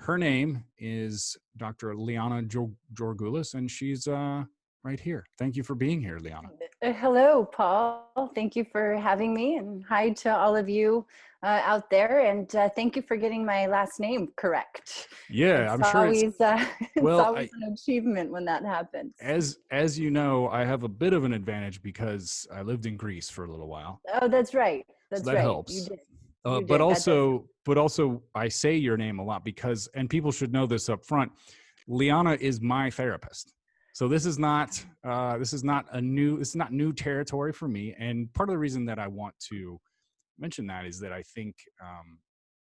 Her name is Dr. Liana Georgoulis, and she's right here. Thank you for being here, Liana. Hello, Paul. Thank you for having me, and hi to all of you out there. And thank you for getting my last name correct. Yeah, It's I'm sure always it's well, always an achievement when that happens. as you know, I have a bit of an advantage because I lived in Greece for a little while, Oh, that's right. so That's that right. You helps. did. Uh, You but did. That does help. also, but also, I say your name a lot because, and people should know this up front. Liana is my therapist, so this is not new territory for me. And part of the reason that I want to mention that is that I think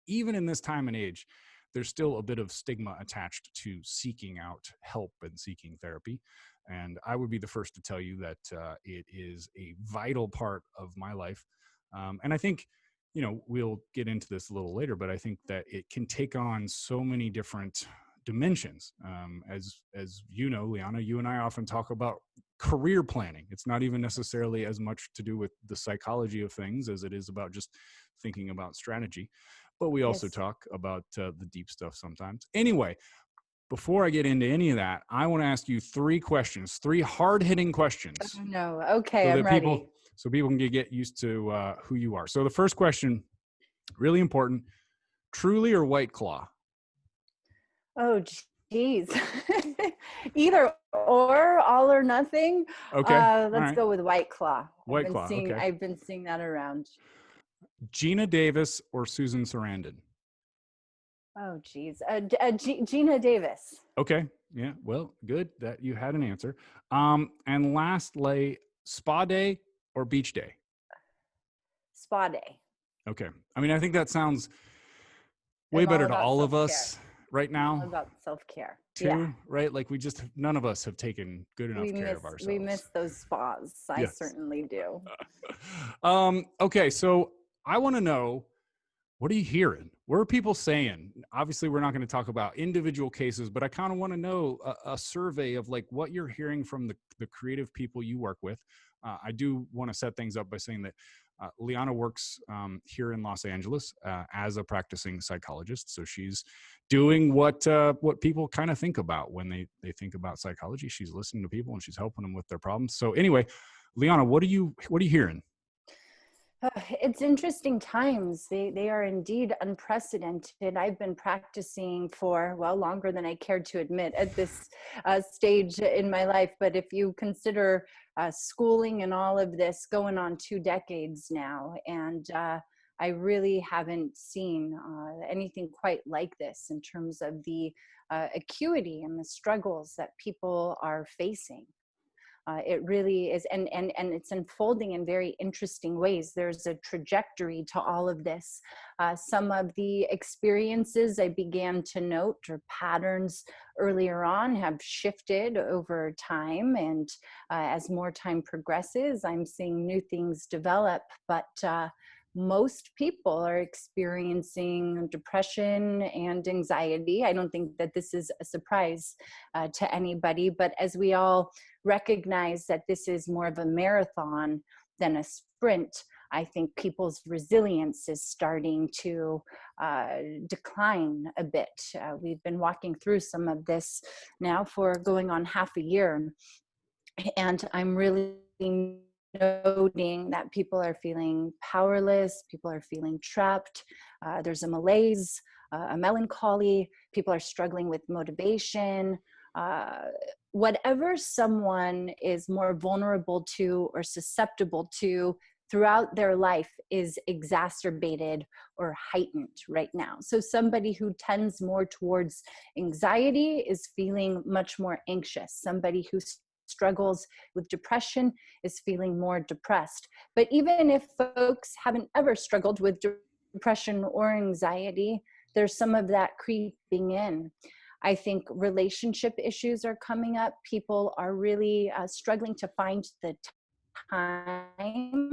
even in this time and age, there's still a bit of stigma attached to seeking out help and seeking therapy. And I would be the first to tell you that it is a vital part of my life. And I think, we'll get into this a little later, but I think that it can take on so many different dimensions. As you know, Liana, you and I often talk about career planning. It's not even necessarily as much to do with the psychology of things as it is about just thinking about strategy. But we also Yes. talk about the deep stuff sometimes. Anyway, before I get into any of that, I want to ask you three questions, three hard-hitting questions, Oh, no. Okay, so I'm that ready. people can get used to who you are. So the first question, really important: Truly or White Claw? Oh, geez. Either or, all or nothing. Okay, all Let's right. go with White Claw. White Claw. Okay. I've been seeing that around. Gina Davis or Susan Sarandon? Oh, geez. Gina Davis. Okay. Yeah. Well, good that you had an answer. And lastly, spa day or beach day? Spa day. Okay. I mean, I think that sounds way I'm all better to about all of self-care. us right I'm all now about self-care. Yeah. too, right? Like none of us have taken good enough care of We ourselves. miss those spas. I Yes. certainly do. Okay. So I want to know, what are you hearing? What are people saying? Obviously, we're not going to talk about individual cases, but I kind of want to know a survey of like what you're hearing from the creative people you work with. I do want to set things up by saying that Liana works here in Los Angeles as a practicing psychologist. So she's doing what people kind of think about when they think about psychology. She's listening to people and she's helping them with their problems. So anyway, Liana, what are you hearing? It's interesting times. They are indeed unprecedented. I've been practicing for, well, longer than I cared to admit at this stage in my life. But if you consider schooling and all of this, going on 2 decades now. And I really haven't seen anything quite like this in terms of the acuity and the struggles that people are facing. It really is, and it's unfolding in very interesting ways. There's a trajectory to all of this. Some of the experiences I began to note, or patterns earlier on, have shifted over time, and as more time progresses, I'm seeing new things develop. But most people are experiencing depression and anxiety. I don't think that this is a surprise to anybody, but as we all recognize that this is more of a marathon than a sprint, I think people's resilience is starting to decline a bit. We've been walking through some of this now for going on half a year, and I'm really noting that people are feeling powerless, people are feeling trapped. There's a malaise, a melancholy, people are struggling with motivation. Whatever someone is more vulnerable to or susceptible to throughout their life is exacerbated or heightened right now. So somebody who tends more towards anxiety is feeling much more anxious. Somebody who struggles with depression is feeling more depressed. But even if folks haven't ever struggled with depression or anxiety, there's some of that creeping in. I think relationship issues are coming up. People are really struggling to find the time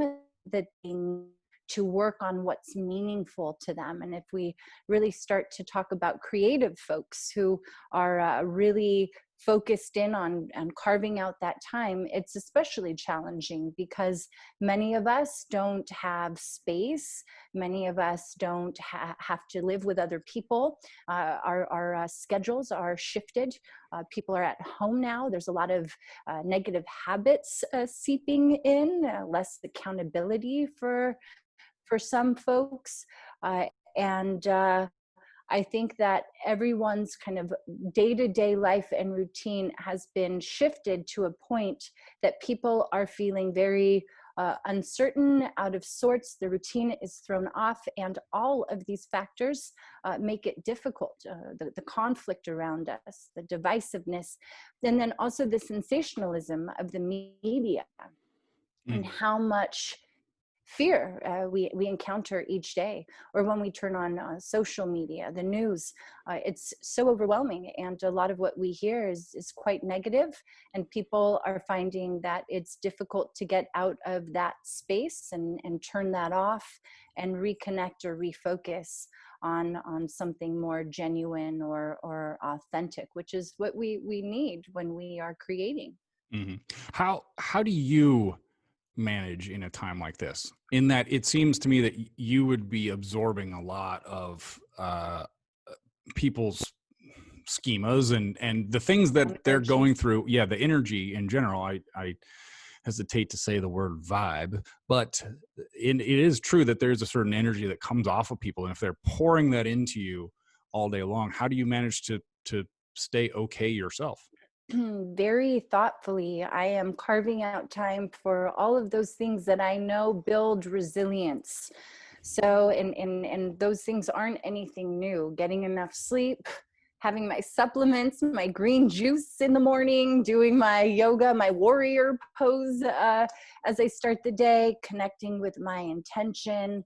that they need to work on what's meaningful to them. And if we really start to talk about creative folks who are really focused in on carving out that time, it's especially challenging because many of us don't have space. Many of us don't have to live with other people. Our schedules are shifted. People are at home now. There's a lot of negative habits seeping in, less accountability for some folks. And I think that everyone's kind of day-to-day life and routine has been shifted to a point that people are feeling very uncertain, out of sorts. The routine is thrown off, and all of these factors make it difficult. The conflict around us, the divisiveness, and then also the sensationalism of the media and how much fear we encounter each day, or when we turn on social media, the news. It's so overwhelming, and a lot of what we hear is quite negative, and people are finding that it's difficult to get out of that space and turn that off and reconnect or refocus on something more genuine or authentic, which is what we need when we are creating. Mm-hmm. How do you manage in a time like this, in that it seems to me that you would be absorbing a lot of people's schemas and the things that they're going through? Yeah, the energy in general. I hesitate to say the word vibe, but it is true that there's a certain energy that comes off of people, and if they're pouring that into you all day long, how do you manage to stay okay yourself? Very thoughtfully, I am carving out time for all of those things that I know build resilience. So, and those things aren't anything new. Getting enough sleep, having my supplements, my green juice in the morning, doing my yoga, my warrior pose as I start the day, connecting with my intention,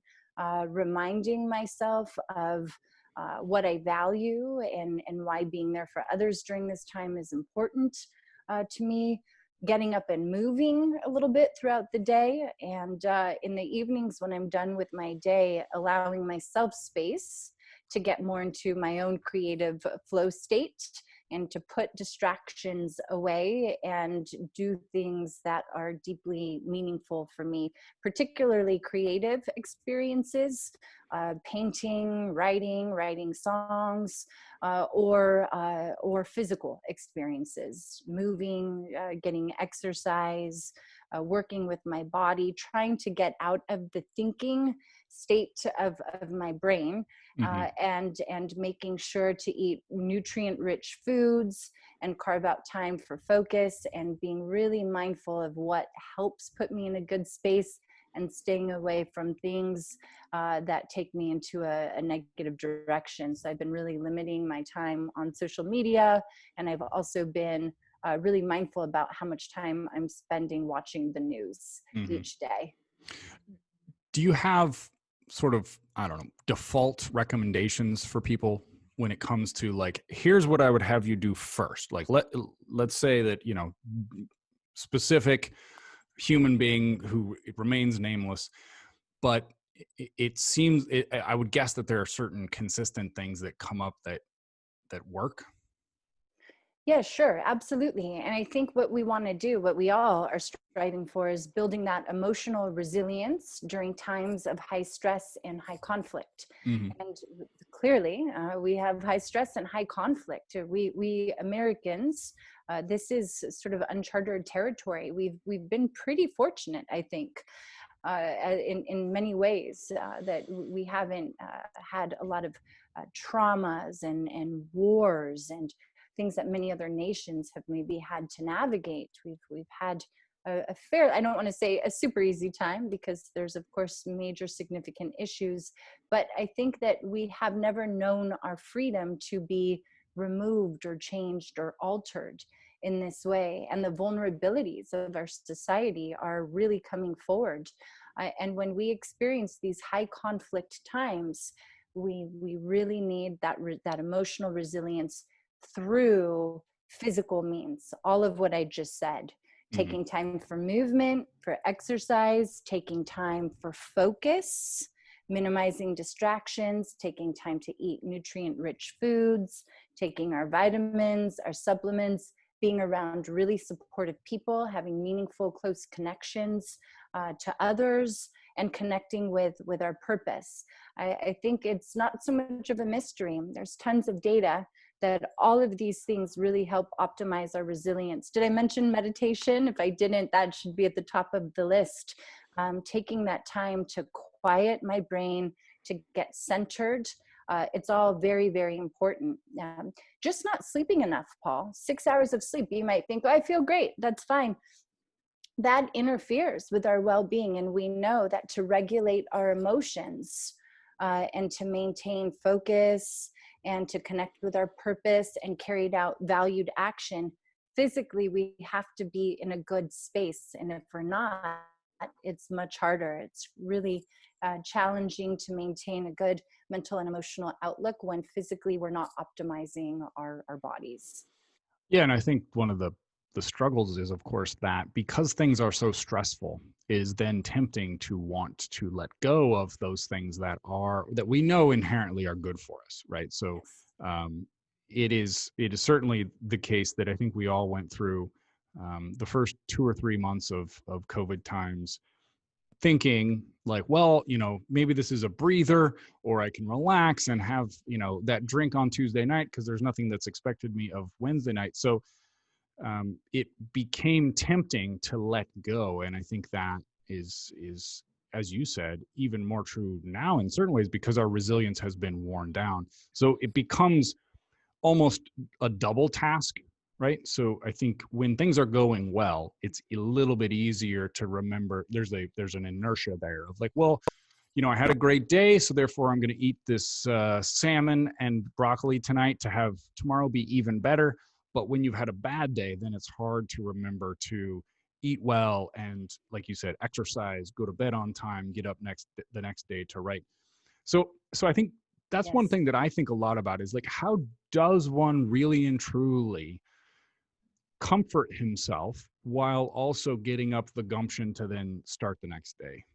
reminding myself of what I value and why being there for others during this time is important to me. Getting up and moving a little bit throughout the day, and in the evenings when I'm done with my day, allowing myself space to get more into my own creative flow state and to put distractions away and do things that are deeply meaningful for me, particularly creative experiences, painting, writing songs, or physical experiences, moving, getting exercise, working with my body, trying to get out of the thinking state of my brain, and making sure to eat nutrient-rich foods and carve out time for focus, and being really mindful of what helps put me in a good space and staying away from things that take me into a negative direction. So I've been really limiting my time on social media, and I've also been really mindful about how much time I'm spending watching the news each day. Do you have sort of, I don't know, default recommendations for people when it comes to, like, here's what I would have you do first? Like, let's say that, you know, specific human being who remains nameless, but it seems, I would guess that there are certain consistent things that come up that work. Yeah, sure, absolutely. And I think what we want to do, what we all are striving for, is building that emotional resilience during times of high stress and high conflict. And clearly, we have high stress and high conflict. We Americans, this is sort of uncharted territory. We've been pretty fortunate, I think, in many ways, that we haven't had a lot of traumas and wars and things that many other nations have maybe had to navigate. We've had a fair, I don't want to say a super easy time, because there's of course major significant issues, but I think that we have never known our freedom to be removed or changed or altered in this way. And the vulnerabilities of our society are really coming forward. And when we experience these high conflict times, we really need that emotional resilience through physical means, all of what I just said. Mhm. taking time for movement, for exercise, taking time for focus, minimizing distractions, taking time to eat nutrient-rich foods, taking our vitamins, our supplements, being around really supportive people, having meaningful, close connections to others, and connecting with our purpose. I think it's not so much of a mystery. There's tons of data that all of these things really help optimize our resilience. Did I mention meditation? If I didn't, that should be at the top of the list. Taking that time to quiet my brain, to get centered. It's all very, very important. Just not sleeping enough, Paul. 6 hours of sleep, you might think, oh, I feel great, that's fine. That interferes with our well-being, and we know that to regulate our emotions and to maintain focus and to connect with our purpose and carry out valued action, physically we have to be in a good space, and if we're not, it's much harder. It's really challenging to maintain a good mental and emotional outlook when physically we're not optimizing our bodies. Yeah, and I think one of the struggles is, of course, that because things are so stressful, is then tempting to want to let go of those things that we know inherently are good for us, right? So Yes. um, it is certainly the case that I think we all went through the first 2 or 3 months of COVID times, thinking like, well, maybe this is a breather, or I can relax and have that drink on Tuesday night because there's nothing that's expected me of Wednesday night. So it became tempting to let go, and I think that is, as you said, even more true now in certain ways because our resilience has been worn down. So it becomes almost a double task, right? So I think when things are going well, it's a little bit easier to remember. There's an inertia there of like, well, I had a great day, so therefore I'm going to eat this salmon and broccoli tonight to have tomorrow be even better. But when you've had a bad day, then it's hard to remember to eat well and, like you said, exercise, go to bed on time, get up the next day to write. So I think that's one Yes. thing that I think a lot about is like, how does one really and truly comfort himself while also getting up the gumption to then start the next day?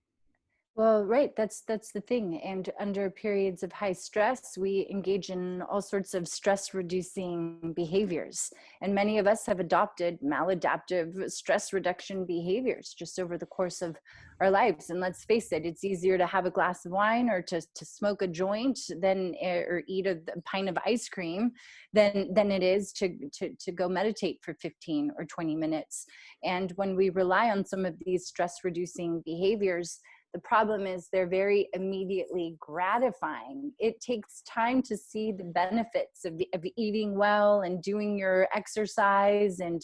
Well, right. That's the thing. And under periods of high stress, we engage in all sorts of stress-reducing behaviors. And many of us have adopted maladaptive stress reduction behaviors just over the course of our lives. And let's face it, it's easier to have a glass of wine or to smoke a joint than or eat a pint of ice cream than it is to go meditate for 15 or 20 minutes. And when we rely on some of these stress-reducing behaviors, the problem is they're very immediately gratifying. It takes time to see the benefits of eating well and doing your exercise and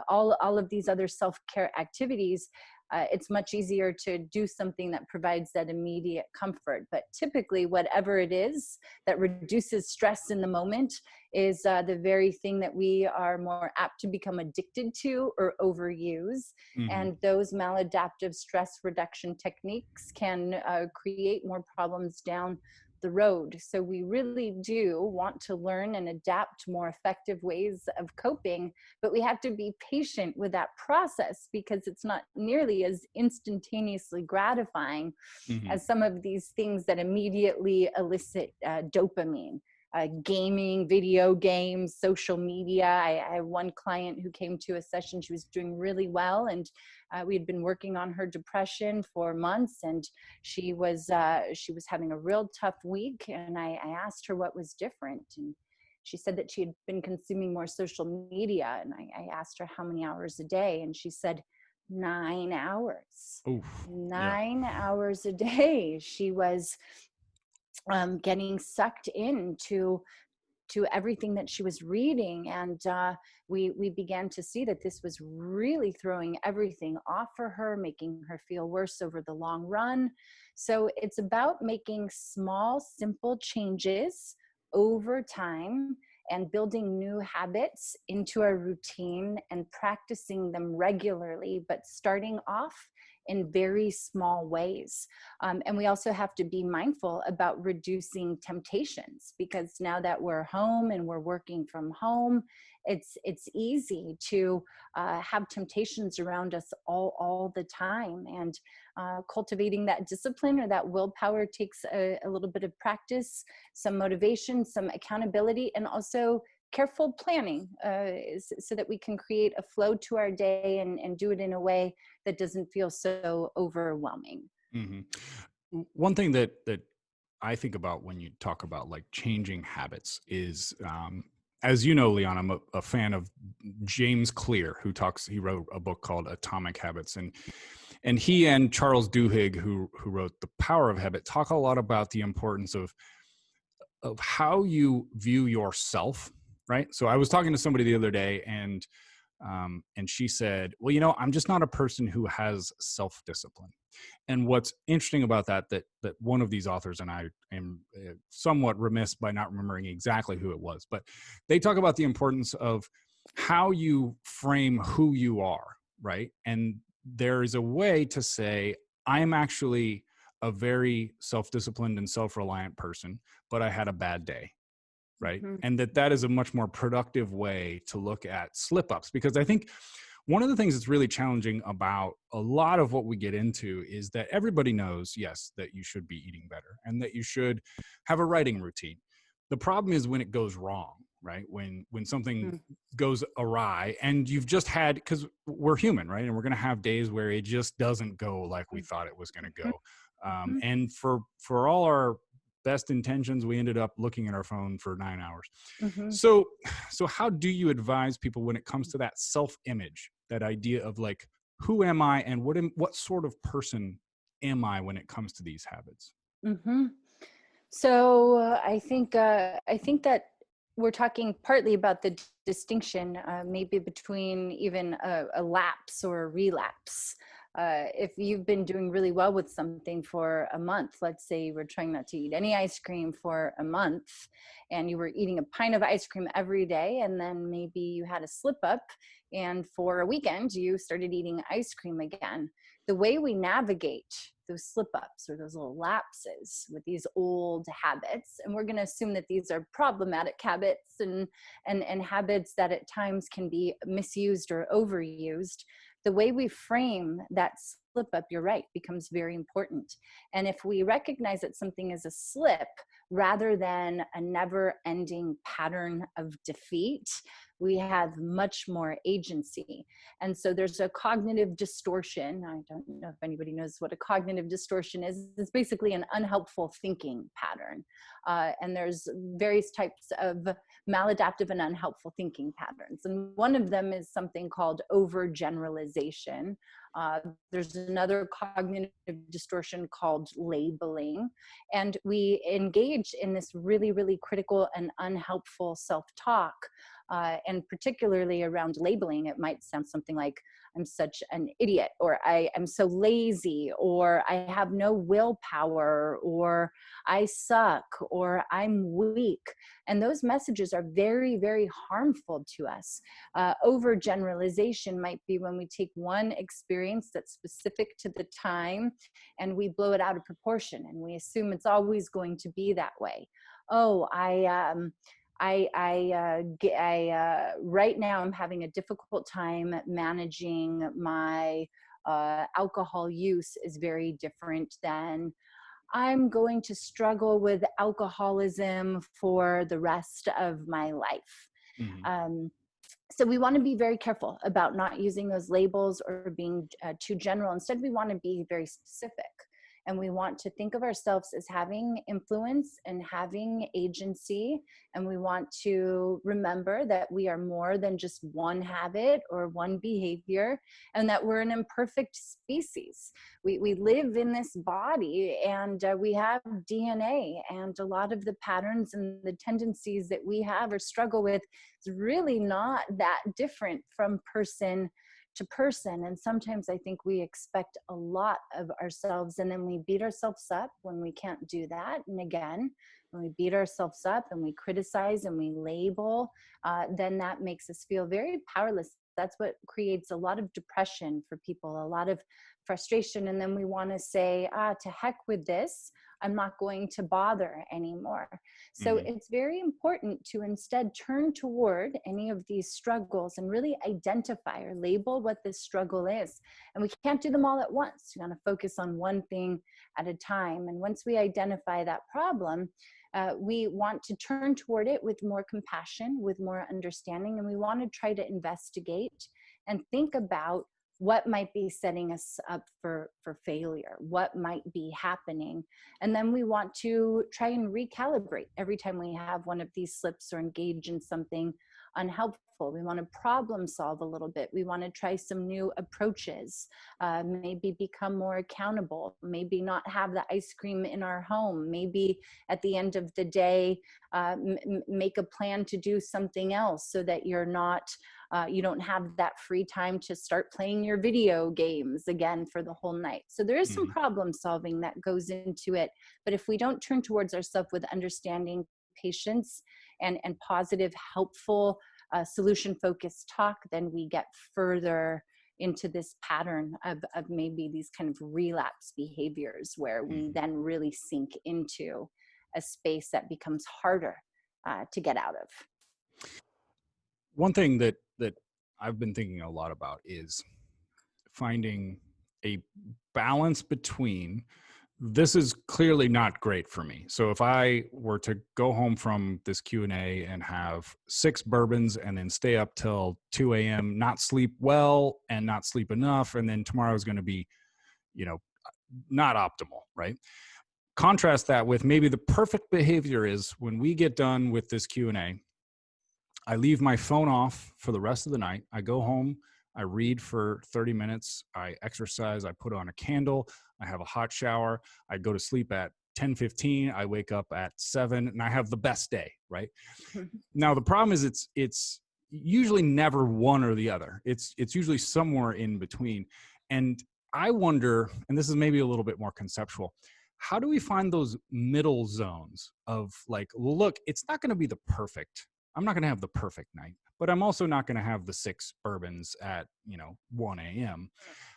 all of these other self-care activities. It's much easier to do something that provides that immediate comfort. But typically, whatever it is that reduces stress in the moment is the very thing that we are more apt to become addicted to or overuse. Mm-hmm. And those maladaptive stress reduction techniques can create more problems down the road. So we really do want to learn and adapt more effective ways of coping, but we have to be patient with that process because it's not nearly as instantaneously gratifying Mm-hmm. as some of these things that immediately elicit dopamine. Gaming, video games, social media. I have one client who came to a session. She was doing really well, and we had been working on her depression for months, and she was having a real tough week. And I asked her what was different, and she said that she had been consuming more social media. And I asked her how many hours a day, and she said 9 hours. Oof. Yeah. 9 hours a day. She was getting sucked into everything that she was reading, and we began to see that this was really throwing everything off for her, making her feel worse over the long run. So it's about making small, simple changes over time and building new habits into our routine and practicing them regularly, but starting off in very small ways. And we also have to be mindful about reducing temptations, because now that we're home and we're working from home, it's easy to have temptations around us all the time. And cultivating that discipline or that willpower takes a little bit of practice, some motivation, some accountability, and also careful planning, so that we can create a flow to our day and do it in a way that doesn't feel so overwhelming. Hmm. One thing that I think about when you talk about like changing habits is, as you know, Leon, I'm a fan of James Clear, he wrote a book called Atomic Habits, and he and Charles Duhigg, who wrote The Power of Habit, talk a lot about the importance of how you view yourself, right? So I was talking to somebody the other day, and she said, well, I'm just not a person who has self-discipline. And what's interesting about that one of these authors, and I am somewhat remiss by not remembering exactly who it was, but they talk about the importance of how you frame who you are, right? And there is a way to say, I'm actually a very self-disciplined and self-reliant person, but I had a bad day, right? Mm-hmm. And that is a much more productive way to look at slip-ups, because I think one of the things that's really challenging about a lot of what we get into is that everybody knows, yes, that you should be eating better and that you should have a writing routine. The problem is when it goes wrong, right? When something goes awry, and you've just had, because we're human, right? And we're going to have days where it just doesn't go like we thought it was going to go. Mm-hmm. And for all our best intentions, we ended up looking at our phone for 9 hours. Mm-hmm. So how do you advise people when it comes to that self-image, that idea of like, who am I and what sort of person am I when it comes to these habits? Mm-hmm. So I think that we're talking partly about the distinction, maybe between even a lapse or a relapse. If you've been doing really well with something for a month, let's say you were trying not to eat any ice cream for a month, and you were eating a pint of ice cream every day, and then maybe you had a slip up, and for a weekend you started eating ice cream again. The way we navigate those slip ups or those little lapses with these old habits, and we're going to assume that these are problematic habits and habits that at times can be misused or overused, the way we frame that slip up, you're right, becomes very important. And if we recognize that something is a slip rather than a never ending pattern of defeat, we have much more agency. And so there's a cognitive distortion. I don't know if anybody knows what a cognitive distortion is. It's basically an unhelpful thinking pattern. And there's various types of maladaptive and unhelpful thinking patterns. And one of them is something called overgeneralization. There's another cognitive distortion called labeling. And we engage in this really, really critical and unhelpful self-talk. And particularly around labeling, it might sound something like, I'm such an idiot, or I am so lazy, or I have no willpower, or I suck, or I'm weak. And those messages are very, very harmful to us. Overgeneralization might be when we take one experience that's specific to the time and we blow it out of proportion and we assume it's always going to be that way. Oh, right now I'm having a difficult time managing my alcohol use is very different than I'm going to struggle with alcoholism for the rest of my life. Mm-hmm. So we want to be very careful about not using those labels or being too general. Instead, we want to be very specific. And we want to think of ourselves as having influence and having agency. And we want to remember that we are more than just one habit or one behavior, and that we're an imperfect species. We live in this body, and we have DNA, and a lot of the patterns and the tendencies that we have or struggle with is really not that different from person to person. And sometimes I think we expect a lot of ourselves, and then we beat ourselves up when we can't do that. And again, when we beat ourselves up and we criticize and we label, then that makes us feel very powerless That's what creates a lot of depression for people, a lot of frustration. And then we want to say, to heck with this. I'm not going to bother anymore. So Hmm. it's very important to instead turn toward any of these struggles and really identify or label what this struggle is. And we can't do them all at once. You want to focus on one thing at a time. And once we identify that problem, we want to turn toward it with more compassion, with more understanding, and we want to try to investigate and think about what might be setting us up for failure, what might be happening. And then we want to try and recalibrate every time we have one of these slips or engage in something unhelpful. We want to problem solve a little bit. We want to try some new approaches, maybe become more accountable, maybe not have the ice cream in our home, maybe at the end of the day, make a plan to do something else so that you're not, you don't have that free time to start playing your video games again for the whole night. So there is some Hmm. problem solving that goes into it. But if we don't turn towards ourselves with understanding, patience, and positive, helpful, solution focused talk, then we get further into this pattern of maybe these kind of relapse behaviors where we Hmm. then really sink into a space that becomes harder to get out of. One thing that I've been thinking a lot about is finding a balance between, this is clearly not great for me. So if I were to go home from this Q&A and have 6 bourbons and then stay up till 2 a.m., not sleep well and not sleep enough, and then tomorrow is going to be, you know, not optimal, right? Contrast that with maybe the perfect behavior is when we get done with this Q&A, I leave my phone off for the rest of the night. I go home, I read for 30 minutes, I exercise, I put on a candle, I have a hot shower, I go to sleep at 10:15, I wake up at 7, and I have the best day, right? Now the problem is it's usually never one or the other. It's usually somewhere in between. And I wonder, and this is maybe a little bit more conceptual, how do we find those middle zones of like, look, it's not going to be the perfect, I'm not going to have the perfect night, but I'm also not going to have the 6 bourbons at, 1 a.m.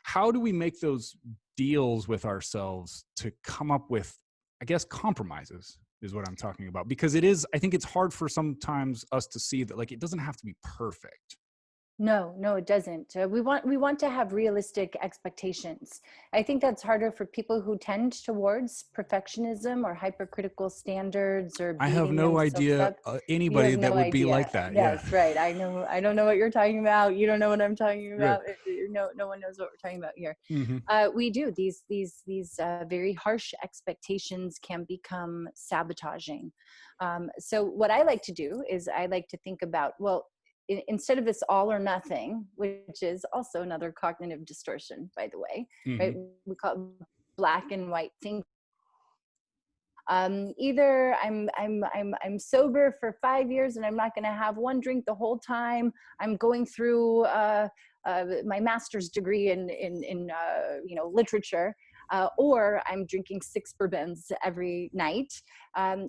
How do we make those deals with ourselves to come up with, I guess, compromises is what I'm talking about? Because I think it's hard for sometimes us to see that, like, it doesn't have to be perfect. No, no, it doesn't. We want to have realistic expectations. I think that's harder for people who tend towards perfectionism or hypercritical standards or I have beating no themselves idea up. You anybody have that no would be idea. like that. Yeah. Yes, right. I don't know what you're talking about. You don't know what I'm talking Right. about. No one knows what we're talking about here. Hmm. We do these very harsh expectations can become sabotaging. So what I like to do is I like to think about, well, instead of this all or nothing, which is also another cognitive distortion, by the way, right? Hmm. We call it black and white thinking. Either I'm sober for 5 years and I'm not going to have one drink the whole time. I'm going through my master's degree in literature, or I'm drinking 6 bourbons every night.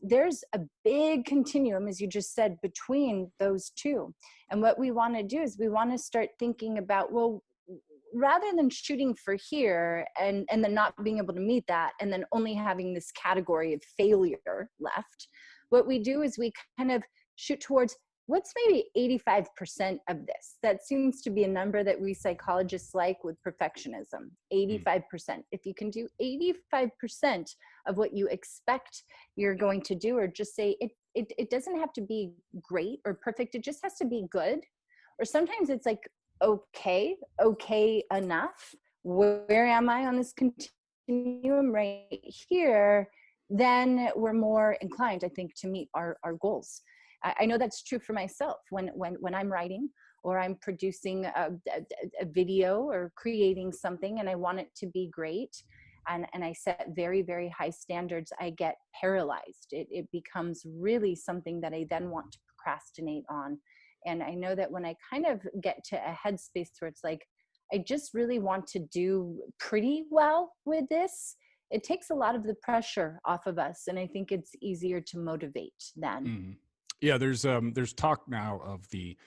There's a big continuum, as you just said, between those two. And what we want to do is we want to start thinking about, well, rather than shooting for here and then not being able to meet that and then only having this category of failure left, what we do is we kind of shoot towards what's maybe 85% of this. That seems to be a number that we psychologists like with perfectionism. 85%. If you can do 85% of what you expect you're going to do, or just say it doesn't have to be great or perfect, it just has to be good. Or sometimes it's like okay enough. Where am I on this continuum? Right here. Then we're more inclined, I think, to meet our goals. I know that's true for myself when I'm writing or I'm producing a video or creating something and I want it to be great. And I set very, very high standards, I get paralyzed. It becomes really something that I then want to procrastinate on. And I know that when I kind of get to a headspace where it's like, I just really want to do pretty well with this, it takes a lot of the pressure off of us. And I think it's easier to motivate then. Hmm. Yeah, there's talk now of the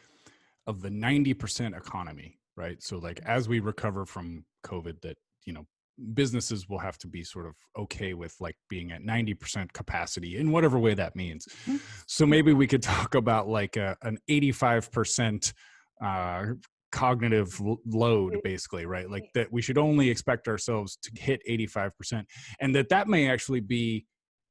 of the 90% economy, right? So like as we recover from COVID, that, you know, businesses will have to be sort of okay with like being at 90% capacity in whatever way that means. Mhm. So maybe we could talk about like an 85% cognitive load, basically, right? Like that we should only expect ourselves to hit 85%, and that may actually be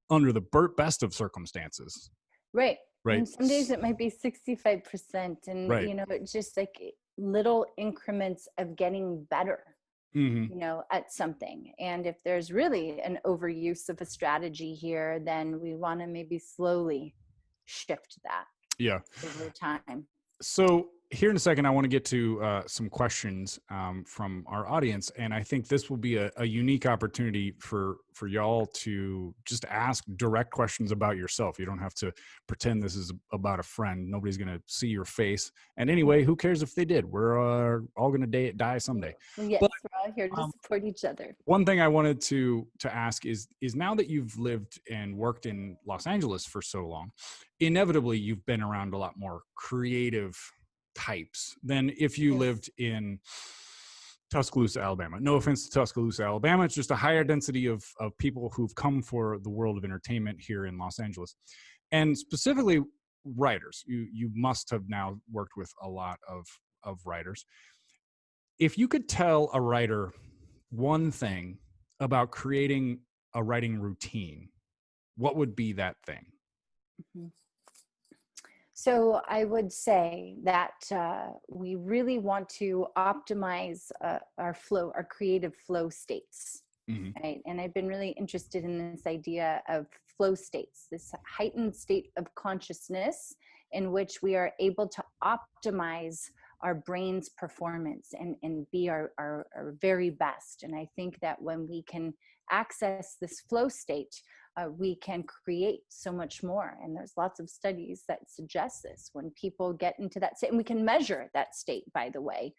under the best of circumstances, Right. right? And some days it might be 65%. And, Right. you know, it's just like little increments of getting better, Hmm. you know, at something. And if there's really an overuse of a strategy here, then we want to maybe slowly shift that Yeah. over time. So here in a second, I want to get to some questions from our audience, and I think this will be a unique opportunity for y'all to just ask direct questions about yourself. You don't have to pretend this is about a friend. Nobody's going to see your face. And anyway, who cares if they did? We're all going to die someday. Yes, But we're all here to um, support each other. one thing I wanted to ask is now that you've lived and worked in Los Angeles for so long, inevitably you've been around a lot more creative types than if you Yes. lived in Tuscaloosa, Alabama. No offense to Tuscaloosa, Alabama. It's just a higher density of people who've come for the world of entertainment here in Los Angeles. And specifically writers. You must have now worked with a lot of writers. If you could tell a writer one thing about creating a writing routine, what would be that thing? Mhm. So I would say that we really want to optimize our flow, our creative flow states, Hmm. right? And I've been really interested in this idea of flow states, this heightened state of consciousness in which we are able to optimize our brain's performance and be our very best. And I think that when we can access this flow state, we can create so much more. And there's lots of studies that suggest this when people get into that state, and we can measure that state, by the way.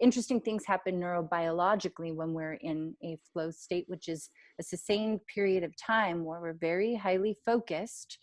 Interesting things happen neurobiologically when we're in a flow state, which is a sustained period of time where we're very highly focused.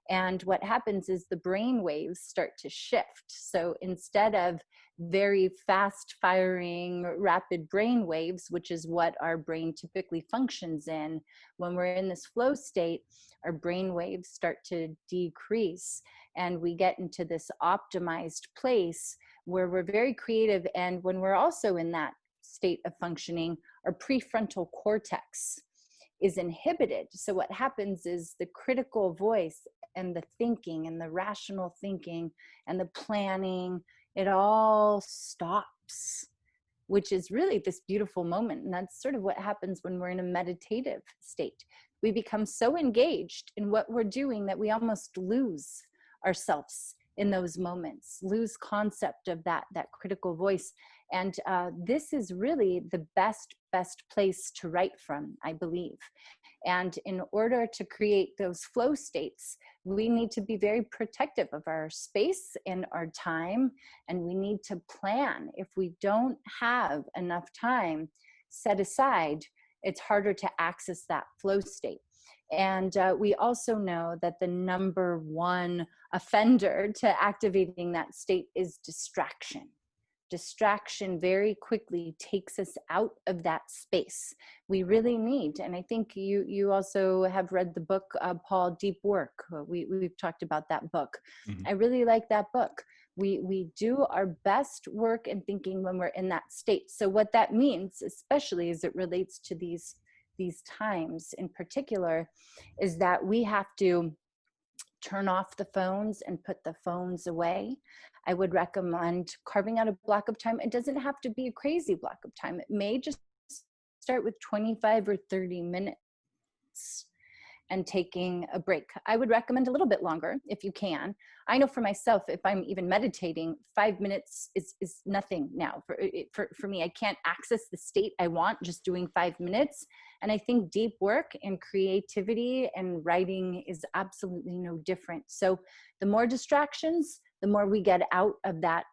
And what happens is the brain waves start to shift. So instead of very fast firing rapid brain waves, which is what our brain typically functions in, when we're in this flow state, our brain waves start to decrease and we get into this optimized place where we're very creative. And when we're also in that state of functioning, our prefrontal cortex is inhibited. So what happens is the critical voice and the thinking and the rational thinking and the planning, it all stops, which is really this beautiful moment. And that's sort of what happens when we're in a meditative state. We become so engaged in what we're doing that we almost lose ourselves in those moments, lose concept of that critical voice. And this is really the best place to write from, I believe. And in order to create those flow states, we need to be very protective of our space and our time, and we need to plan. If we don't have enough time set aside, it's harder to access that flow state. And we also know that the number one offender to activating that state is distraction. Distraction very quickly takes us out of that space. We really need, and I think you also have read the book, Paul, Deep Work. We've talked about that book. Hmm. I really like that book. We do our best work and thinking when we're in that state. So what that means, especially as it relates to these times in particular, is that we have to turn off the phones and put the phones away. I would recommend carving out a block of time. It doesn't have to be a crazy block of time. It may just start with 25 or 30 minutes and taking a break. I would recommend a little bit longer if you can. I know for myself, if I'm even meditating, 5 minutes is nothing now. For me, I can't access the state I want just doing 5 minutes. And I think deep work and creativity and writing is absolutely no different. So the more distractions, the more we get out of that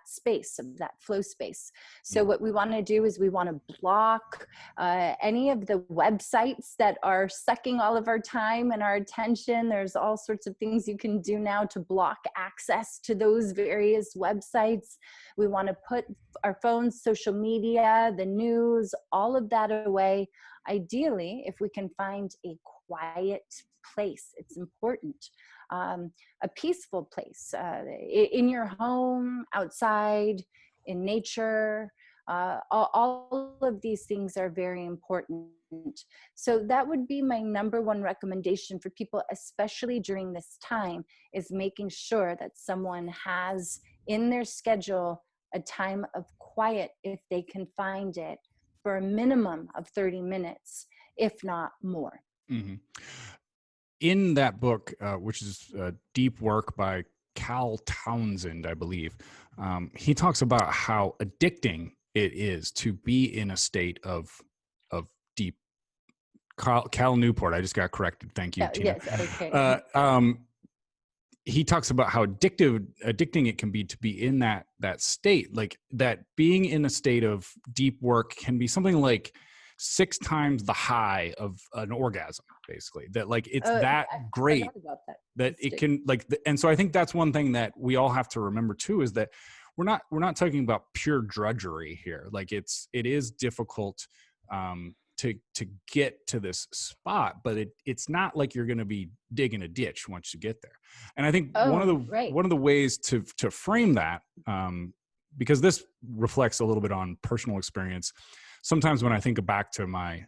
space, of that flow space. So what we want to do is we want to block any of the websites that are sucking all of our time and our attention. There's all sorts of things you can do now to block access to those various websites. We want to put our phones, social media, the news, all of that away. Ideally, if we can find a quiet place, it's important. A peaceful place, in your home, outside, in nature. All of these things are very important. So that would be my number one recommendation for people, especially during this time, is making sure that someone has in their schedule a time of quiet, if they can find it, for a minimum of 30 minutes, if not more. Mm-hmm. In that book, which is Deep Work by Cal Townsend, I believe, he talks about how addicting it is to be in a state of deep. Cal Newport, I just got corrected. Thank you, Tina. Yes, okay. He talks about how addicting it can be to be in that state, like that being in a state of deep work can be something like 6 times the high of an orgasm, basically. That like it's that great that it can and so I think that's one thing that we all have to remember too, is that we're not talking about pure drudgery here. Like it is difficult to get to this spot, but it's not like you're going to be digging a ditch once you get there. And I think one of the ways to frame that, because this reflects a little bit on personal experience. Sometimes when I think back to my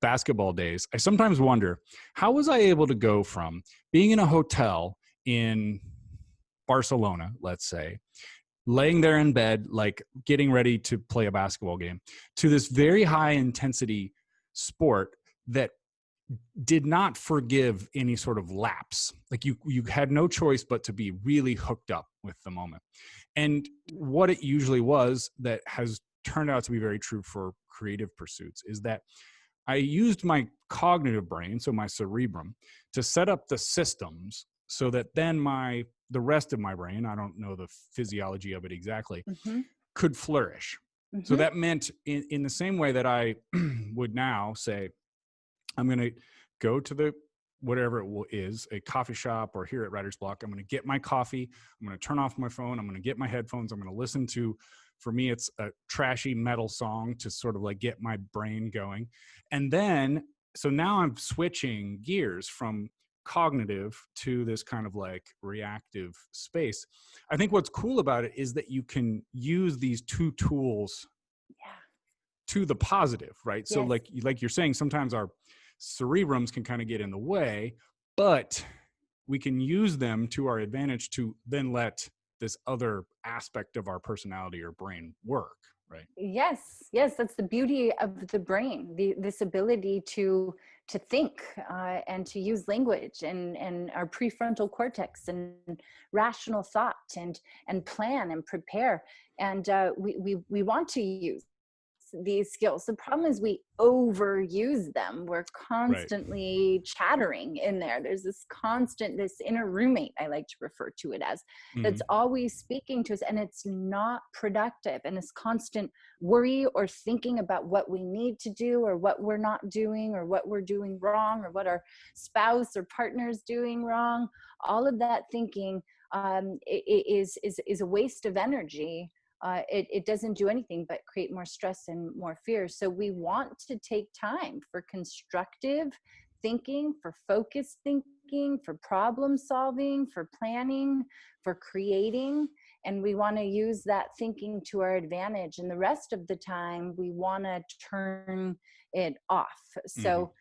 basketball days, I sometimes wonder, how was I able to go from being in a hotel in Barcelona, let's say, laying there in bed, like getting ready to play a basketball game, to this very high intensity sport that did not forgive any sort of lapse. Like you had no choice but to be really hooked up with the moment. And what it usually was, that has turned out to be very true for creative pursuits, is that I used my cognitive brain, so my cerebrum, to set up the systems so that then the rest of my brain, I don't know the physiology of it exactly, could flourish. So that meant in the same way that I would now say, I'm going to go to the whatever it is, a coffee shop or here at Writer's Block. I'm going to get my coffee. I'm going to turn off my phone. I'm going to get my headphones. I'm going to listen to, for me, it's a trashy metal song to sort of like get my brain going. And then, so now I'm switching gears from cognitive to this kind of like reactive space. I think what's cool about it is that you can use these two tools to the positive, right? Yes. So like you're saying, sometimes our cerebrums can kind of get in the way, but we can use them to our advantage to then let this other aspect of our personality or brain work, right? Yes, that's the beauty of the brain, this ability to think and to use language and our prefrontal cortex and rational thought and plan and prepare. And we want to use these skills. The problem is we overuse them. We're constantly chattering in there. There's this inner roommate, I like to refer to it as, that's always speaking to us, and it's not productive. And this constant worry or thinking about what we need to do or what we're not doing or what we're doing wrong or what our spouse or partner's doing wrong, all of that thinking is a waste of energy. It doesn't do anything but create more stress and more fear. So we want to take time for constructive thinking, for focused thinking, for problem solving, for planning, for creating. And we want to use that thinking to our advantage. And the rest of the time, we want to turn it off. So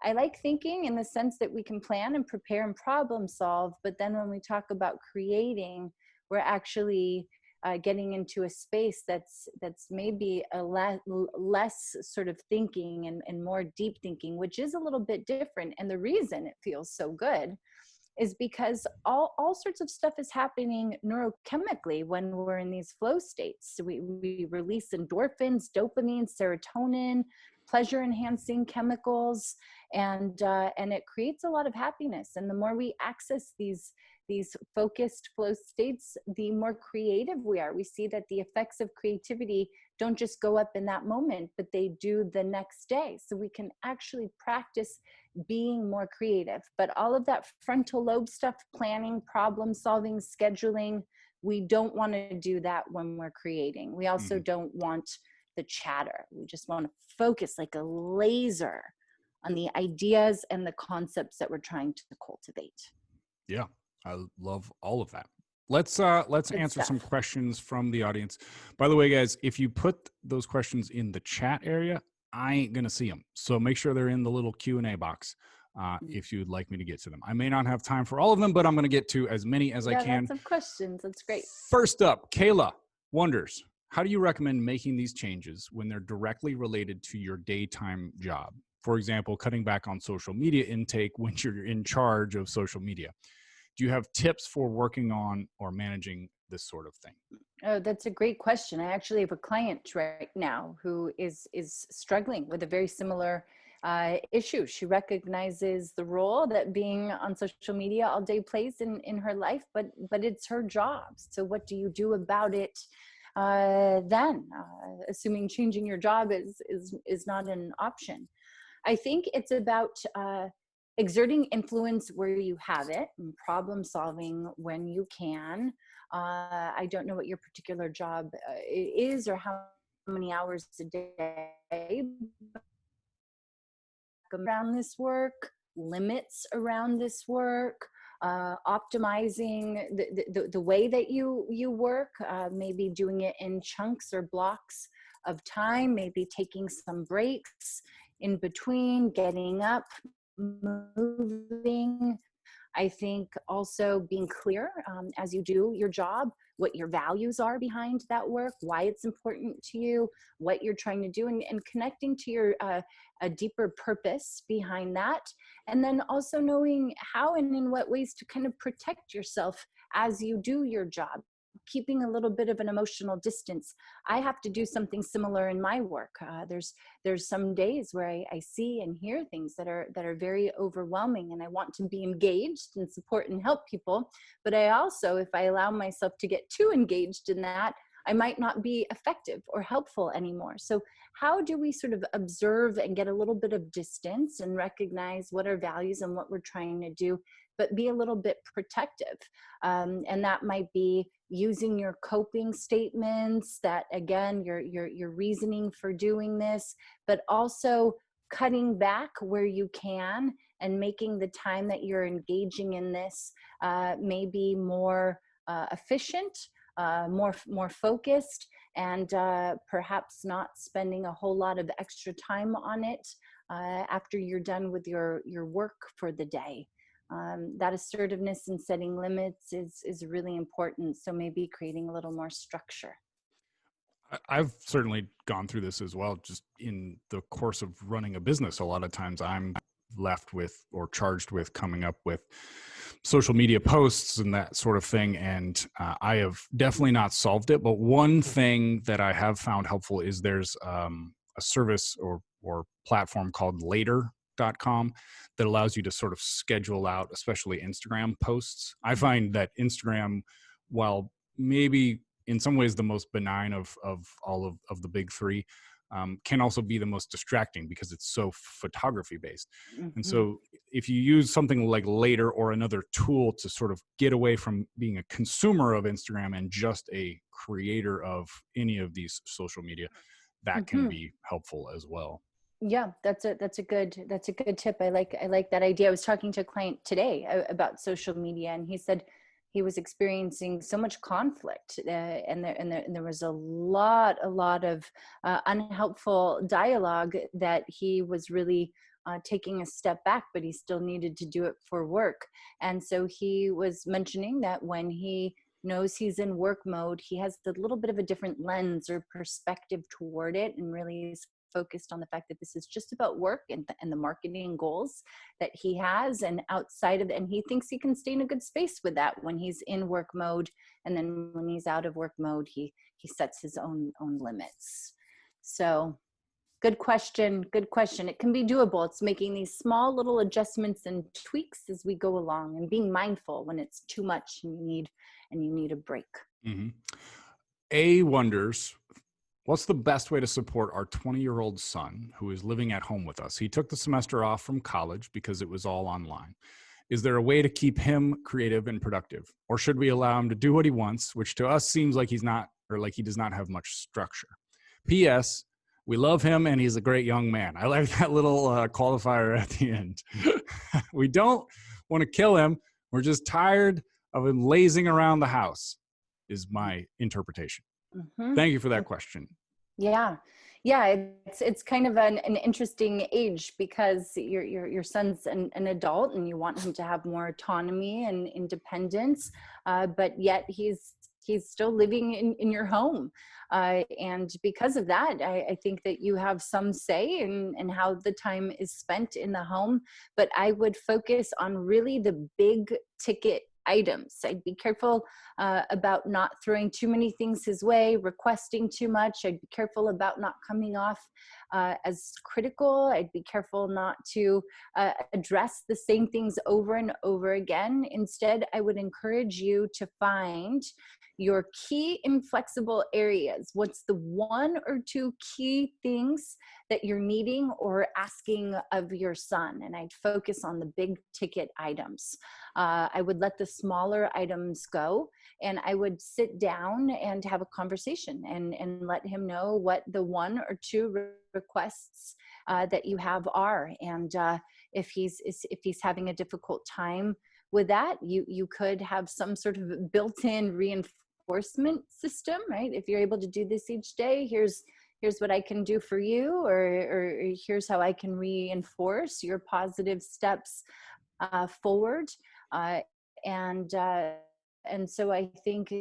I like thinking in the sense that we can plan and prepare and problem solve. But then when we talk about creating, we're actually getting into a space that's maybe a less sort of thinking and more deep thinking, which is a little bit different. And the reason it feels so good is because all sorts of stuff is happening neurochemically when we're in these flow states. So we release endorphins, dopamine, serotonin, pleasure enhancing chemicals. and it creates a lot of happiness. And the more we access these focused flow states, the more creative we are. We see that the effects of creativity don't just go up in that moment, but they do the next day. So we can actually practice being more creative. But all of that frontal lobe stuff, planning, problem solving, scheduling, we don't want to do that when we're creating. We also don't want the chatter. We just want to focus like a laser on the ideas and the concepts that we're trying to cultivate. Yeah, I love all of that. Let's answer some questions from the audience. By the way, guys, if you put those questions in the chat area, I ain't gonna see them. So make sure they're in the little Q&A box if you'd like me to get to them. I may not have time for all of them, but I'm gonna get to as many as I can. Lots of questions. That's great. First up, Kayla wonders, how do you recommend making these changes when they're directly related to your daytime job? For example, cutting back on social media intake when you're in charge of social media. Do you have tips for working on or managing this sort of thing? Oh, that's a great question. I actually have a client right now who is struggling with a very similar issue. She recognizes the role that being on social media all day plays in her life, but it's her job. So what do you do about it then? Assuming changing your job is not an option. I think it's about exerting influence where you have it, and problem solving when you can. I don't know what your particular job is or how many hours a day around this work, limits around this work, optimizing the way that you work, maybe doing it in chunks or blocks of time, maybe taking some breaks in between, getting up, moving. I think also being clear as you do your job, what your values are behind that work, why it's important to you, what you're trying to do, and connecting to your a deeper purpose behind that. And then also knowing how and in what ways to kind of protect yourself as you do your job, keeping a little bit of an emotional distance. I have to do something similar in my work. There's some days where I see and hear things that are very overwhelming, and I want to be engaged and support and help people. But I also, if I allow myself to get too engaged in that, I might not be effective or helpful anymore. So how do we sort of observe and get a little bit of distance and recognize what our values and what we're trying to do, but be a little bit protective? And that might be using your coping statements, that again, your reasoning for doing this, but also cutting back where you can and making the time that you're engaging in this maybe more efficient, more focused, and perhaps not spending a whole lot of extra time on it after you're done with your work for the day. That assertiveness and setting limits is really important. So maybe creating a little more structure. I've certainly gone through this as well. Just in the course of running a business, a lot of times I'm left with or charged with coming up with social media posts and that sort of thing. And I have definitely not solved it. But one thing that I have found helpful is there's a service or platform called later.com that allows you to sort of schedule out, especially Instagram posts. I find that Instagram, while maybe in some ways the most benign of all of the big three, can also be the most distracting because it's so photography based. And so if you use something like Later or another tool to sort of get away from being a consumer of Instagram and just a creator of any of these social media, that can be helpful as well. Yeah, that's a good tip. I like that idea. I was talking to a client today about social media, and he said he was experiencing so much conflict, and there was a lot of unhelpful dialogue that he was really taking a step back, but he still needed to do it for work. And so he was mentioning that when he knows he's in work mode, he has a little bit of a different lens or perspective toward it, and really is focused on the fact that this is just about work and the marketing goals that he has, and outside of it, and he thinks he can stay in a good space with that when he's in work mode, and then when he's out of work mode, he sets his own limits. So Good question. Good question. It can be doable. It's making these small little adjustments and tweaks as we go along, and being mindful when it's too much and you need a break. Hmm. A wonders, what's the best way to support our 20-year-old son who is living at home with us? He took the semester off from college because it was all online. Is there a way to keep him creative and productive? Or should we allow him to do what he wants, which to us seems like he's not, or like he does not have much structure? P.S. We love him and he's a great young man. I like that little qualifier at the end. We don't want to kill him. We're just tired of him lazing around the house, is my interpretation. Mm-hmm. Thank you for that question. Yeah. Yeah. It's kind of an interesting age, because your son's an adult and you want him to have more autonomy and independence. But yet he's still living in your home. And because of that, I think that you have some say in how the time is spent in the home, but I would focus on really the big ticket items. I'd be careful about not throwing too many things his way, requesting too much. I'd be careful about not coming off as critical. I'd be careful not to address the same things over and over again. Instead, I would encourage you to find your key inflexible areas. What's the one or two key things that you're needing or asking of your son? And I'd focus on the big ticket items. I would let the smaller items go, and I would sit down and have a conversation and let him know what the one or two requests that you have are. And if he's having a difficult time with that, you could have some sort of built-in reinforcement system, right? If you're able to do this each day, here's what I can do for you, or here's how I can reinforce your positive steps forward. And so I think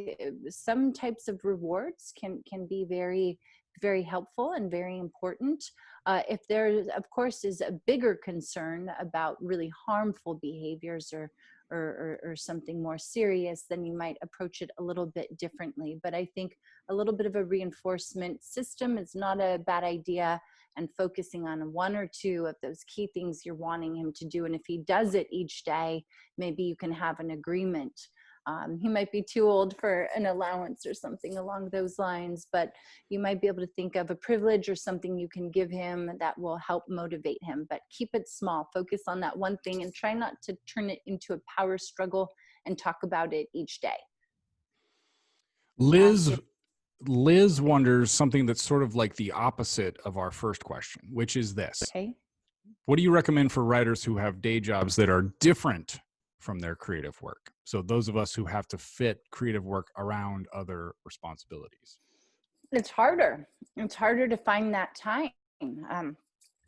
some types of rewards can be very, very helpful and very important. If there, of course, is a bigger concern about really harmful behaviors or something more serious, then you might approach it a little bit differently. But I think a little bit of a reinforcement system is not a bad idea, and focusing on one or two of those key things you're wanting him to do. And if he does it each day, maybe you can have an agreement. He might be too old for an allowance or something along those lines, but you might be able to think of a privilege or something you can give him that will help motivate him. But keep it small, focus on that one thing, and try not to turn it into a power struggle and talk about it each day. Liz wonders something that's sort of like the opposite of our first question, which is this. Okay. What do you recommend for writers who have day jobs that are different from their creative work? So those of us who have to fit creative work around other responsibilities. It's harder. It's harder to find that time.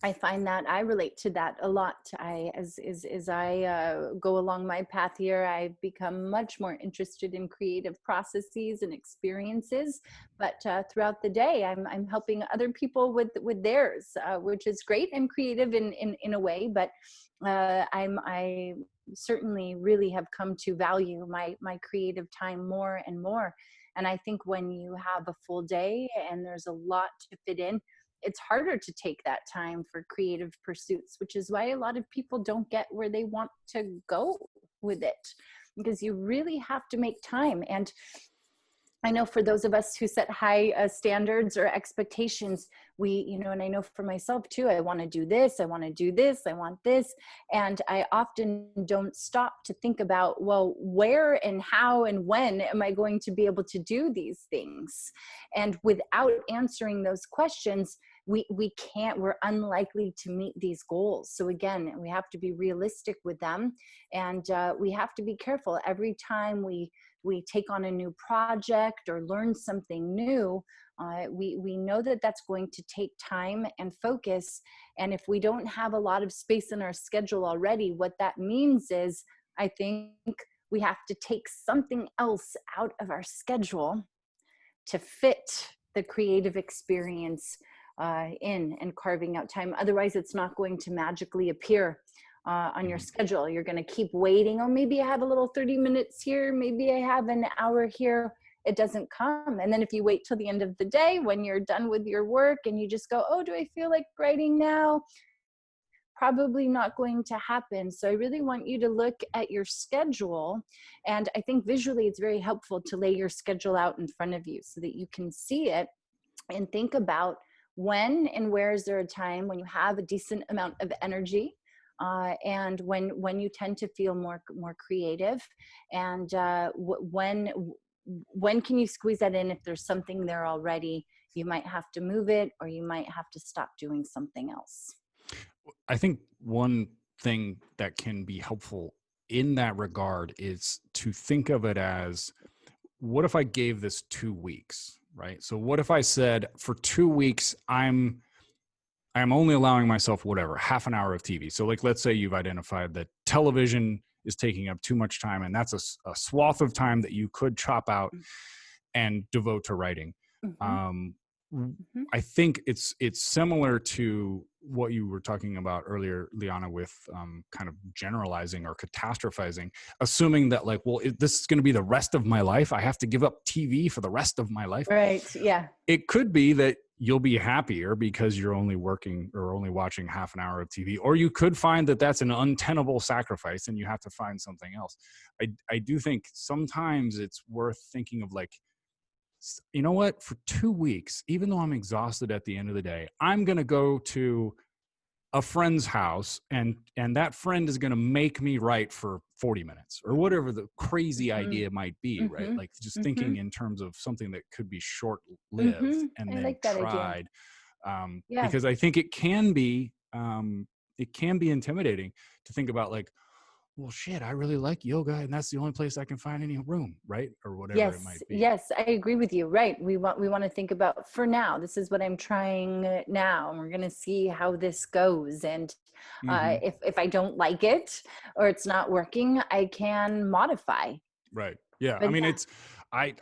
I find that I relate to that a lot. As I go along my path here, I've become much more interested in creative processes and experiences. But throughout the day, I'm helping other people with theirs, which is great and creative in a way. But I certainly really have come to value my creative time more and more. And I think when you have a full day and there's a lot to fit in, it's harder to take that time for creative pursuits, which is why a lot of people don't get where they want to go with it, because you really have to make time. And I know for those of us who set high standards or expectations, and I know for myself too, I want to do this, I want to do this, I want this. And I often don't stop to think about, well, where and how and when am I going to be able to do these things? And without answering those questions, we're unlikely to meet these goals. So again, we have to be realistic with them, and we have to be careful every time we take on a new project or learn something new. We know that that's going to take time and focus. And if we don't have a lot of space in our schedule already, what that means is, I think we have to take something else out of our schedule to fit the creative experience in and carving out time. Otherwise, it's not going to magically appear on your schedule. You're going to keep waiting. Oh, maybe I have a little 30 minutes here. Maybe I have an hour here. it doesn't come. And then if you wait till the end of the day when you're done with your work and you just go, oh, do I feel like writing now? Probably not going to happen. So I really want you to look at your schedule. And I think visually it's very helpful to lay your schedule out in front of you so that you can see it and think about when and where is there a time when you have a decent amount of energy, and when you tend to feel more creative, and when can you squeeze that in? If there's something there already, you might have to move it, or you might have to stop doing something else. I think one thing that can be helpful in that regard is to think of it as, what if I gave this 2 weeks, right? So what if I said for 2 weeks, I'm only allowing myself whatever, half an hour of TV. So like, let's say you've identified that television is taking up too much time, and that's a swath of time that you could chop out and devote to writing. Mm-hmm. Mm-hmm. I think it's similar to what you were talking about earlier, Liana, with kind of generalizing or catastrophizing, assuming that like, well, this is going to be the rest of my life. I have to give up TV for the rest of my life. Right. Yeah. It could be that you'll be happier because you're only working or only watching half an hour of TV, or you could find that that's an untenable sacrifice and you have to find something else. I do think sometimes it's worth thinking of like, you know what, for 2 weeks, even though I'm exhausted at the end of the day, I'm going to go to a friend's house and that friend is going to make me write for 40 minutes or whatever the crazy Mm-hmm. idea might be, Mm-hmm. right? Like just Mm-hmm. thinking in terms of something that could be short lived Mm-hmm. and I then like that tried. Yeah. Because I think it can be intimidating to think about like, well, shit, I really like yoga and that's the only place I can find any room, right? Or whatever it might Yes, be. yes, I agree with you. Right. We want to think about, for now, this is what I'm trying now, and we're going to see how this goes. And Mm-hmm. if I don't like it or it's not working, I can modify. Right. Yeah. I But mean, yeah.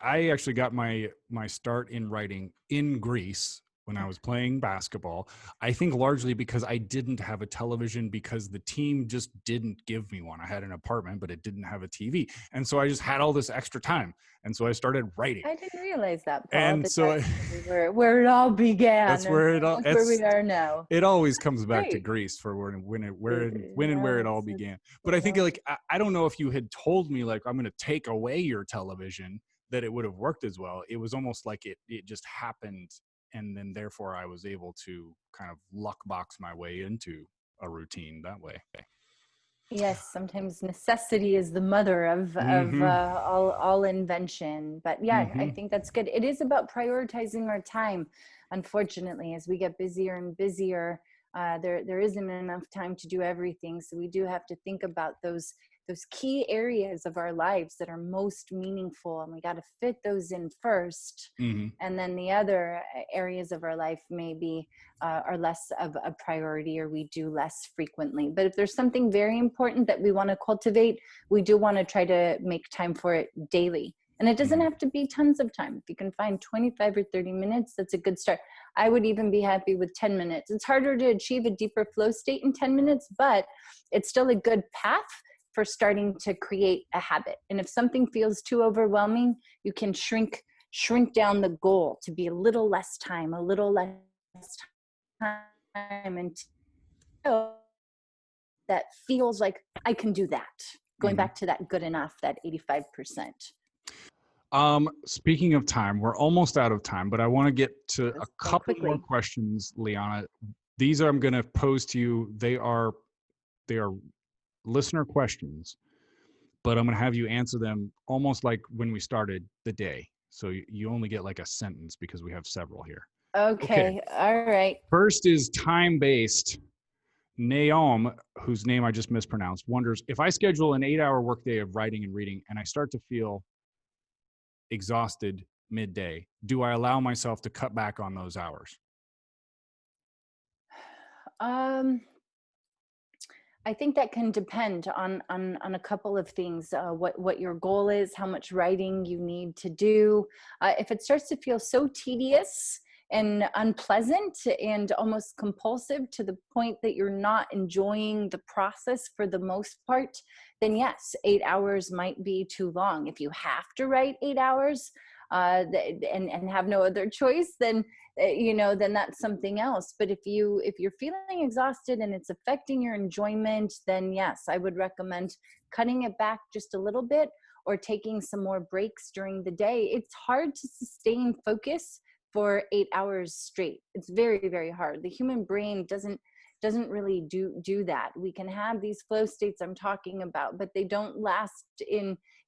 I actually got my start in writing in Greece when I was playing basketball. I think largely because I didn't have a television because the team just didn't give me one. I had an apartment, but it didn't have a TV. And so I just had all this extra time. And so I started writing. I didn't realize that, Paul, And that so that's where it all began, that's and where it all, look where we are now. it always comes back to Great. Greece for when and where it all Yes, began. But I think yes. like, I don't know if you had told me like, I'm going to take away your television, that it would have worked as well. It was almost like it just happened. And then therefore I was able to kind of luck box my way into a routine that way. Yes, sometimes necessity is the mother of Mm-hmm. all invention. But yeah, I Mm-hmm. think that's good. It is about prioritizing our time. Unfortunately, as we get busier and busier, there isn't enough time to do everything. So we do have to think about those key areas of our lives that are most meaningful, and we got to fit those in first. Mm-hmm. And then the other areas of our life maybe are less of a priority, or we do less frequently. But if there's something very important that we want to cultivate, we do want to try to make time for it daily. And it doesn't Mm-hmm. have to be tons of time. If you can find 25 or 30 minutes, that's a good start. I would even be happy with 10 minutes. It's harder to achieve a deeper flow state in 10 minutes, but it's still a good path for starting to create a habit. And if something feels too overwhelming, you can shrink down the goal to be a little less time, until that feels like I can do that. Going Mm-hmm. back to that good enough, that 85%. Speaking of time, we're almost out of time, but I want to get to a That's going couple more quickly. questions, Liana. These I'm going to pose to you. They are listener questions, but I'm going to have you answer them almost like when we started the day. So you only get like a sentence because we have several here. Okay. Okay. All right. First is time-based. Naom, whose name I just mispronounced, wonders, if I schedule an 8-hour workday of writing and reading and I start to feel exhausted midday, do I allow myself to cut back on those hours? I think that can depend on a couple of things. What your goal is, how much writing you need to do. If it starts to feel so tedious and unpleasant and almost compulsive to the point that you're not enjoying the process for the most part, then yes, 8 hours might be too long. If you have to write 8 hours, and have no other choice, then then that's something else. But if you're feeling exhausted and it's affecting your enjoyment, then yes, I would recommend cutting it back just a little bit, or taking some more breaks during the day. It's hard to sustain focus for 8 hours straight. It's very, very hard. The human brain doesn't really do that. We can have these flow states I'm talking about, but they don't last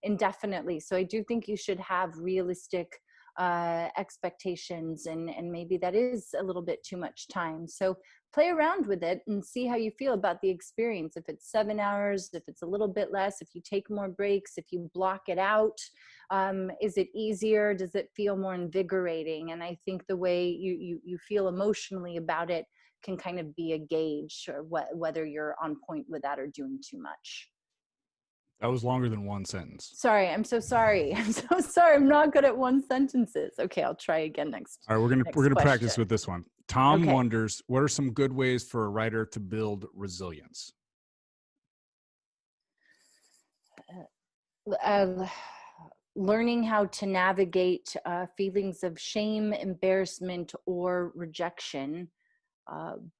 indefinitely. So I do think you should have realistic expectations, and maybe that is a little bit too much time. So play around with it and see how you feel about the experience. If it's 7 hours, if it's a little bit less, if you take more breaks, if you block it out, is it easier? Does it feel more invigorating? And I think the way you feel emotionally about it can kind of be a gauge, or whether you're on point with that or doing too much. That was longer than one sentence. Sorry, I'm so sorry. I'm so sorry. I'm not good at one sentences. Okay, I'll try again next. All right, we're gonna question. practice with this one. Tom Okay. wonders, what are some good ways for a writer to build resilience? Learning how to navigate feelings of shame, embarrassment, or rejection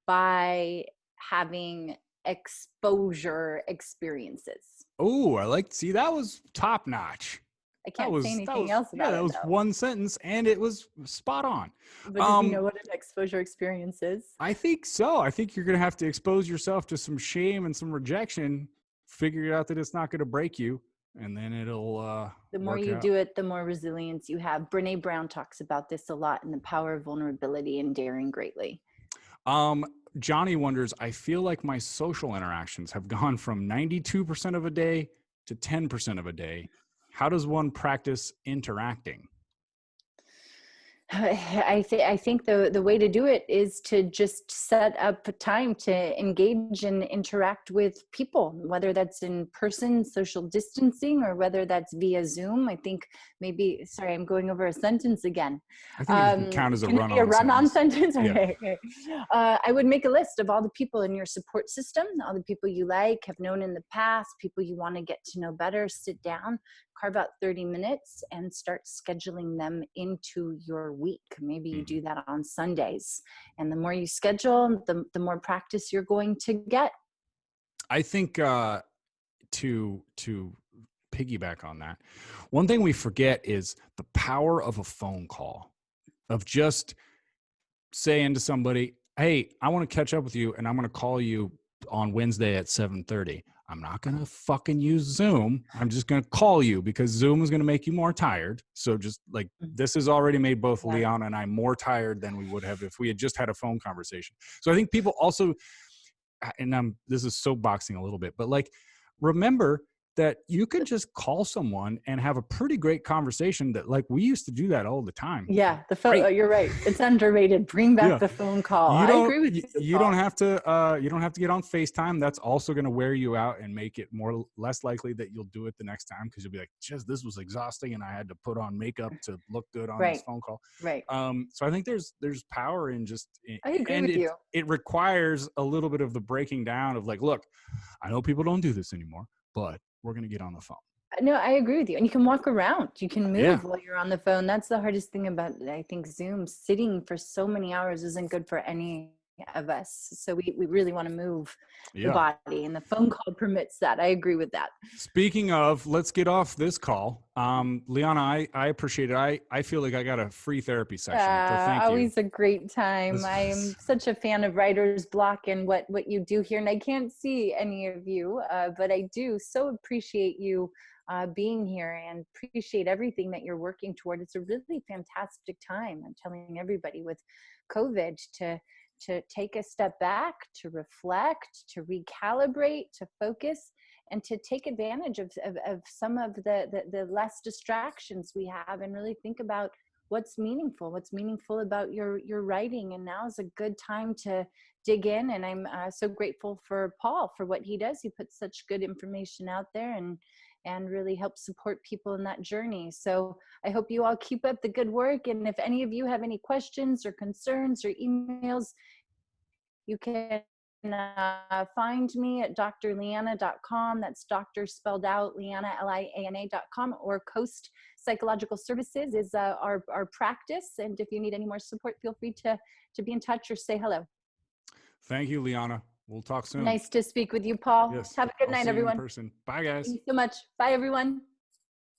by having exposure experiences. Oh, see, that was top notch. I can't say anything else about that it, was though. one sentence and it was spot on. But did you know what an exposure experience is? I think so. I think you're going to have to expose yourself to some shame and some rejection, figure out that it's not going to break you, and then it'll the more you do it, the more resilience you have. Brene Brown talks about this a lot, in The Power of Vulnerability and Daring Greatly. Johnny wonders, I feel like my social interactions have gone from 92% of a day to 10% of a day. How does one practice interacting? I think the way to do it is to just set up a time to engage and interact with people, whether that's in person, social distancing, or whether that's via Zoom. I think sorry, I'm going over a sentence again. I think it can count as a run-on sentence. Yeah. Okay. I would make a list of all the people in your support system, all the people you like, have known in the past, people you want to get to know better. Sit down, carve out 30 minutes and start scheduling them into your week. Maybe you do that on Sundays. And the more you schedule, the more practice you're going to get. I think to piggyback on that, one thing we forget is the power of a phone call, of just saying to somebody, hey, I want to catch up with you and I'm going to call you on Wednesday at 7:30. I'm not going to fucking use Zoom. I'm just going to call you because Zoom is going to make you more tired. So just like, this has already made both Liana and I more tired than we would have if we had just had a phone conversation. So I think people also, and this is soapboxing a little bit, but like, remember that you can just call someone and have a pretty great conversation. That, like, we used to do that all the time. Yeah, the phone. You're right. It's underrated. Bring back the phone call. I agree with you. You don't have to get on FaceTime. That's also going to wear you out and make it less likely that you'll do it the next time, because you'll be like, just, this was exhausting and I had to put on makeup to look good on this phone call. Right. So I think there's power in just. I agree with you. It requires a little bit of the breaking down of like, look, I know people don't do this anymore, but we're going to get on the phone. No, I agree with you. And you can walk around. You can move while you're on the phone. That's the hardest thing about, I think, Zoom. Sitting for so many hours isn't good for any of us. So we really want to move the body, and the phone call permits that. I agree with that. Speaking of, let's get off this call. Liana, I appreciate it. I feel like I got a free therapy session. So thank you. Always a great time. I am such a fan of Writer's Block and what you do here. And I can't see any of you, but I do so appreciate you being here, and appreciate everything that you're working toward. It's a really fantastic time. I'm telling everybody with COVID to take a step back, to reflect, to recalibrate, to focus, and to take advantage of some of the less distractions we have, and really think about what's meaningful about your writing. And now is a good time to dig in. And I'm so grateful for Paul for what he does. He puts such good information out there and really help support people in that journey. So I hope you all keep up the good work. And if any of you have any questions or concerns or emails, you can find me at drliana.com. That's doctor spelled out, Liana, Liana.com, or Coast Psychological Services is our practice. And if you need any more support, feel free to be in touch or say hello. Thank you, Liana. We'll talk soon. Nice to speak with you, Paul. Yes. Have a good I'll night, see you in everyone. person. Bye, guys. Thank you so much. Bye, everyone.